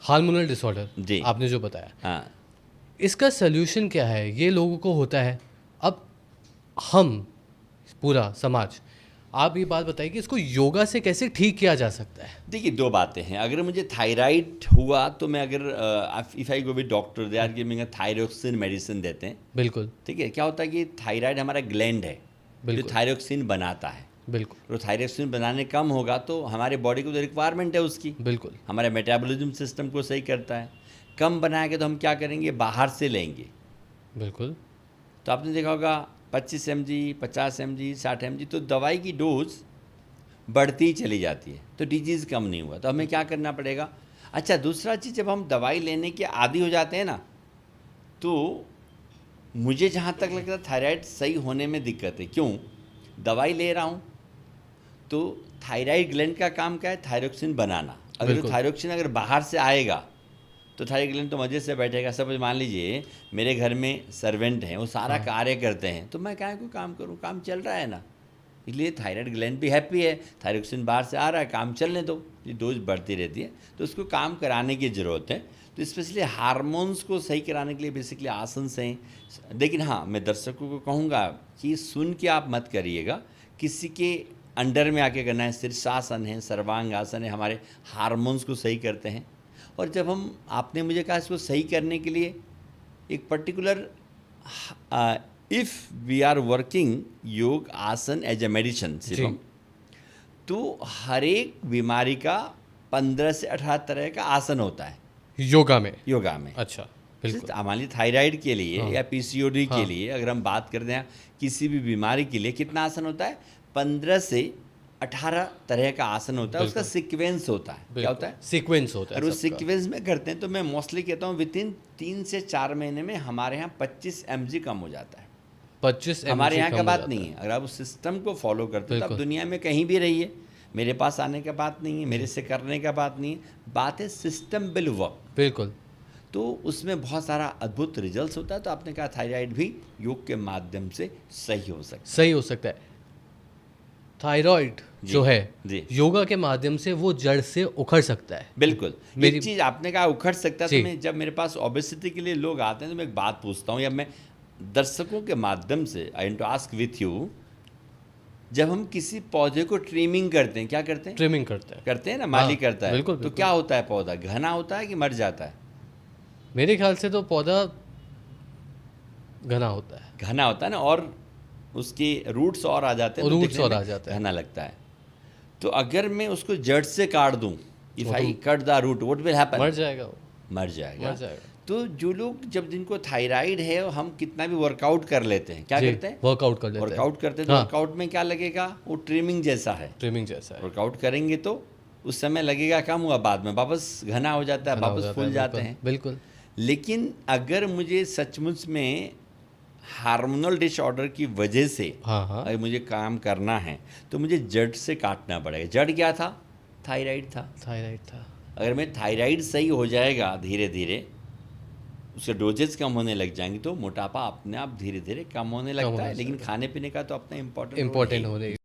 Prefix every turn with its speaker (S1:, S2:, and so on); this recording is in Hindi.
S1: हार्मोनल डिसऑर्डर
S2: जी।
S1: आपने जो बताया,
S2: हाँ,
S1: इसका सोल्यूशन क्या है? ये लोगों को होता है, अब हम पूरा समाज, आप ये बात बताइए कि इसको योगा से कैसे ठीक किया जा सकता है?
S2: देखिए दो बातें हैं। अगर मुझे थायराइड हुआ तो मैं अगर if I go with doctor, they are giving a thyroxine medicine देते हैं।
S1: बिल्कुल
S2: ठीक है, क्या होता है कि थायराइड हमारा ग्लैंड है जो
S1: बिल्कुल
S2: थायरोक्सिन बनाता है।
S1: बिल्कुल
S2: तो थायरोक्सिन बनाने कम होगा तो हमारे बॉडी को जो रिक्वायरमेंट है उसकी,
S1: बिल्कुल
S2: हमारे मेटाबॉलिज्म सिस्टम को सही करता है। कम बनाएंगे तो हम क्या करेंगे, बाहर से लेंगे।
S1: बिल्कुल
S2: तो आपने देखा होगा 25 mg, 50 mg, 60 mg, तो दवाई की डोज बढ़ती ही चली जाती है, तो डिजीज़ कम नहीं हुआ। तो हमें क्या करना पड़ेगा? अच्छा, दूसरा चीज़, जब हम दवाई लेने के आदी हो जाते हैं ना, तो मुझे जहाँ तक लगता है थायराइड सही होने में दिक्कत है। क्यों? दवाई ले रहा हूँ तो थायराइड ग्लैंड का काम क्या है? थायरोक्सिन बनाना। अगर
S1: बिल्कुल।
S2: थायरोक्सिन अगर बाहर से आएगा तो थायराइड ग्लैंड तो मज़े से बैठेगा। सब मान लीजिए मेरे घर में सर्वेंट हैं, वो सारा कार्य करते हैं, तो मैं काहे को काम करूँ? काम चल रहा है ना। इसलिए थायराइड ग्लैंड भी हैप्पी है, थायरोक्सिन बाहर से आ रहा है, काम चलने दो। ये डोज बढ़ती रहती है, तो उसको काम कराने की ज़रूरत है। तो स्पेशली हार्मोन्स को सही कराने के लिए बेसिकली आसन से। लेकिन हाँ, मैं दर्शकों को कहूँगा कि सुन के आप मत करिएगा, किसी के अंडर में आके करना है। शीर्षासन है, सर्वांगासन है, हमारे हार्मोन्स को सही करते हैं। और जब हम, आपने मुझे कहा इसको सही करने के लिए एक particular, if we are working yoga asana as a medicine Shivam, तो हर एक बीमारी का 15 से 18 तरह का आसन होता है
S1: योगा में।
S2: योगा में।
S1: अच्छा बिल्कुल
S2: मान लीजिए थायराइड के लिए
S1: हाँ।
S2: या पीसीओडी
S1: हाँ।
S2: के लिए अगर हम बात करते हैं, किसी भी बीमारी के लिए कितना आसन होता है? 15 से 18 तरह का आसन होता है। उसका सीक्वेंस होता है। क्या होता है?
S1: सीक्वेंस होता है।
S2: और उस सीक्वेंस में करते हैं, तो मैं मोस्टली कहता हूँ विद इन 3 से 4 महीने में हमारे यहाँ 25 mg कम हो जाता है।
S1: 25 mg
S2: हमारे यहाँ का
S1: कम हो
S2: बात
S1: जाता
S2: नहीं है। अगर आप उस सिस्टम को फॉलो करते हो तो आप
S1: बिल्कुल।
S2: दुनिया में कहीं भी रहिए, मेरे पास आने का बात नहीं है, मेरे से करने का बात नहीं है, बात है सिस्टम विल वर्क।
S1: बिल्कुल
S2: तो उसमें बहुत सारा अद्भुत रिजल्ट्स होता है। तो आपने कहा थायराइड भी योग के माध्यम से सही हो सकता
S1: सही हो सकता है। थायराइड
S2: जी,
S1: जो है
S2: जी।
S1: योगा के माध्यम से वो जड़ से उखड़ सकता है।
S2: बिल्कुल।
S1: मेरी-
S2: एक चीज़ आपने कहा उखड़ सकता है,
S1: जी।
S2: तो मैं, जब मेरे पास ओबेसिटी के लिए लोग आते हैं तो मैं एक बात पूछता हूँ, या मैं दर्शकों के माध्यम से I am to ask with you, जब हम किसी पौधे को ट्रिमिंग करते हैं, क्या करते हैं?
S1: ट्रिमिंग करता है।
S2: करते हैं ना, माली
S1: हाँ,
S2: करता है।
S1: बिल्कुल,
S2: तो
S1: बिल्कुल।
S2: क्या होता है? पौधा घना होता है कि मर जाता है?
S1: मेरे ख्याल से तो पौधा घना होता है।
S2: घना होता है ना, और उसके रूट्स और आ जाते हैं, तो
S1: रूट्स
S2: दिखने
S1: और
S2: में
S1: आ जाता है।
S2: घना लगता है। तो अगर मैं उसको जड़ से काट दूं, इफ
S1: वो
S2: I cut the root, what will happen?
S1: मर जाएगा वो।
S2: मर जाएगा।
S1: मर जाएगा।
S2: तो जो लोग, जब जिनको थायराइड है, हम कितना भी वर्कआउट कर लेते हैं, क्या
S1: जी,
S2: करते हैं?
S1: वर्कआउट कर लेते हैं।
S2: वर्कआउट करते हैं, तो
S1: हाँ।
S2: वर्कआउट में क्या लगेगा? वो ट्रिमिंग जैसा है।
S1: ट्रिमिंग जैसा है।
S2: वर्कआउट करेंगे तो उस समय लगेगा कम हुआ, बाद में वापस घना हो जाता है,
S1: घना हो
S2: वापस
S1: जाता
S2: फूल
S1: है,
S2: जाते
S1: बिल्कुल,
S2: हैं।
S1: बिल्कुल
S2: लेकिन अगर मुझे सचमुच में हार्मोनल डिसऑर्डर की वजह से
S1: हाँ हाँ
S2: अगर मुझे काम करना है, तो मुझे जड़ से काटना पड़ेगा। जड़ क्या था? थायराइड था।
S1: थायराइड था।
S2: अगर मैं थायराइड सही हो जाएगा धीरे धीरे, उसके डोजेस कम होने लग जाएंगे, तो मोटापा अपने आप धीरे धीरे कम होने लगता है।
S1: होने
S2: लेकिन
S1: लगता
S2: खाने पीने का तो अपना इम्पोर्टेंट
S1: इम्पोर्टेंट होने